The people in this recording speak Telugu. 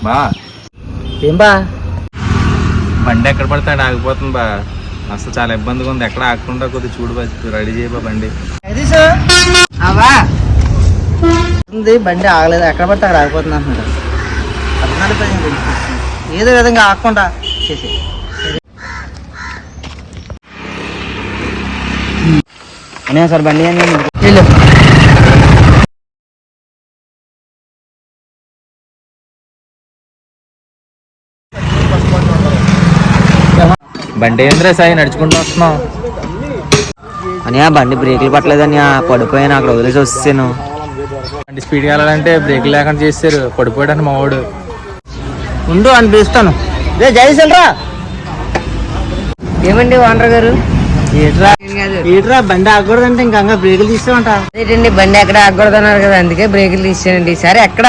బా ఏం బా బండి ఎక్కడ పడతాడు ఆగిపోతుంది బా. అసలు చాలా ఇబ్బందిగా ఉంది. ఎక్కడ ఆగకుండా కొద్దిగా చూడు బా, రెడీ చేయబా బండి. బండి ఆగలేదు, ఎక్కడ పడితే అక్కడ ఆగిపోతుంది అంటున్నాడు. ఏదో విధంగా ఆగకుండా చేసి అనే సార్ బండి అని వెళ్ళు. బండి ఏంద్రా సాయి నడుచుకుంటూ వస్తున్నావు? అని బండి బ్రేకులు పట్టలేదని పడిపోయాను, అక్కడ వదిలేసి వచ్చాను. బండి స్పీడ్గా వెళ్ళాలంటే బ్రేకులు లేకుండా చేశారు. పడిపోయాడు మా వాడు. ఉండు అని పిలుస్తాను. రే జయసల్రా. ఏమండి ఓనర్ గారు? ఏట్రా బండి ఆగకూడదంటే ఇంకా బ్రేకులు తీస్తామంట. ఏంటండి బండి ఎక్కడ ఆగకూడదు అన్నారు కదా, అందుకే బ్రేకులు తీసానండి. సరే ఎక్కడ